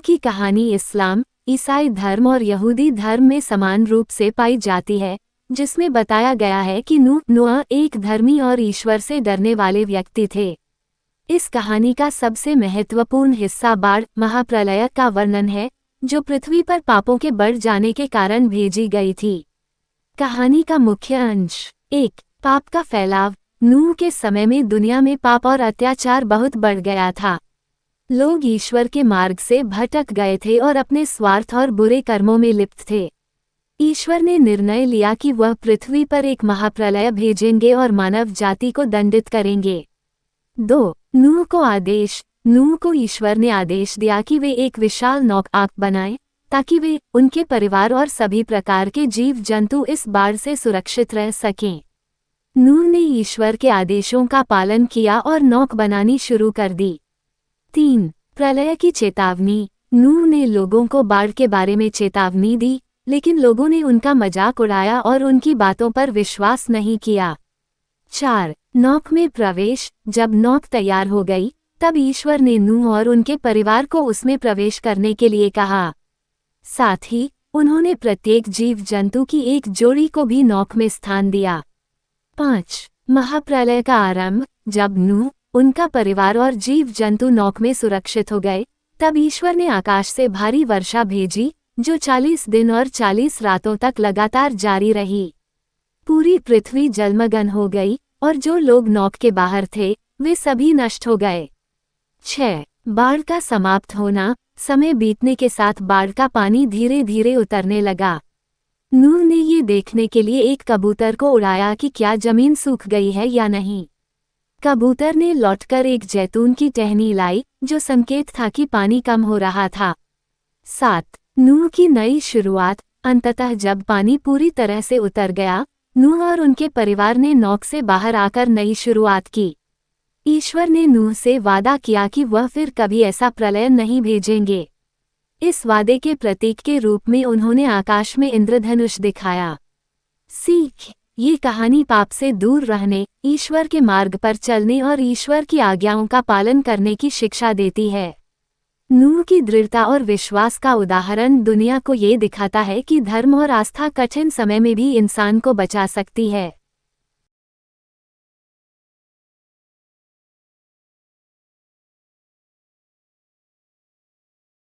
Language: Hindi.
की कहानी इस्लाम, ईसाई धर्म और यहूदी धर्म में समान रूप से पाई जाती है, जिसमें बताया गया है कि नूह एक धर्मी और ईश्वर से डरने वाले व्यक्ति थे। इस कहानी का सबसे महत्वपूर्ण हिस्सा बाढ़ महाप्रलय का वर्णन है, जो पृथ्वी पर पापों के बढ़ जाने के कारण भेजी गई थी। कहानी का मुख्य अंश 1. पाप का फैलाव। नूह के समय में दुनिया में पाप और अत्याचार बहुत बढ़ गया था। लोग ईश्वर के मार्ग से भटक गए थे और अपने स्वार्थ और बुरे कर्मों में लिप्त थे। ईश्वर ने निर्णय लिया कि वह पृथ्वी पर एक महाप्रलय भेजेंगे और मानव जाति को दंडित करेंगे। 2. नूह को आदेश। नूह को ईश्वर ने आदेश दिया कि वे एक विशाल नौका बनाएं, ताकि वे, उनके परिवार और सभी प्रकार के जीव जंतु इस बाढ़ से सुरक्षित रह सकें। नूह ने ईश्वर के आदेशों का पालन किया और नौक बनानी शुरू कर दी। 3. प्रलय की चेतावनी। नूह ने लोगों को बाढ़ के बारे में चेतावनी दी, लेकिन लोगों ने उनका मजाक उड़ाया और उनकी बातों पर विश्वास नहीं किया। 4. नौक में प्रवेश। जब नौक तैयार हो गई, तब ईश्वर ने नूह और उनके परिवार को उसमें प्रवेश करने के लिए कहा। साथ ही उन्होंने प्रत्येक जीव जंतु की एक जोड़ी को भी नौक में स्थान दिया। 5. महाप्रलय का आरंभ। जब नूह, उनका परिवार और जीव जंतु नौक में सुरक्षित हो गए, तब ईश्वर ने आकाश से भारी वर्षा भेजी, जो 40 दिन और 40 रातों तक लगातार जारी रही। पूरी पृथ्वी जलमग्न हो गई और जो लोग नौक के बाहर थे, वे सभी नष्ट हो गए। 6. बाढ़ का समाप्त होना। समय बीतने के साथ बाढ़ का पानी धीरे धीरे उतरने लगा। नूह ने ये देखने के लिए एक कबूतर को उड़ाया कि क्या जमीन सूख गई है या नहीं। कबूतर ने लौटकर एक जैतून की टहनी लाई, जो संकेत था कि पानी कम हो रहा था। 7. नूह की नई शुरुआत। अंततः जब पानी पूरी तरह से उतर गया, नूह और उनके परिवार ने नौक से बाहर आकर नई शुरुआत की। ईश्वर ने नूह से वादा किया कि वह फिर कभी ऐसा प्रलय नहीं भेजेंगे। इस वादे के प्रतीक के रूप में उन्होंने आकाश में इंद्रधनुष दिखाया। सीख। ये कहानी पाप से दूर रहने, ईश्वर के मार्ग पर चलने और ईश्वर की आज्ञाओं का पालन करने की शिक्षा देती है। नूह की दृढ़ता और विश्वास का उदाहरण दुनिया को ये दिखाता है कि धर्म और आस्था कठिन समय में भी इंसान को बचा सकती है।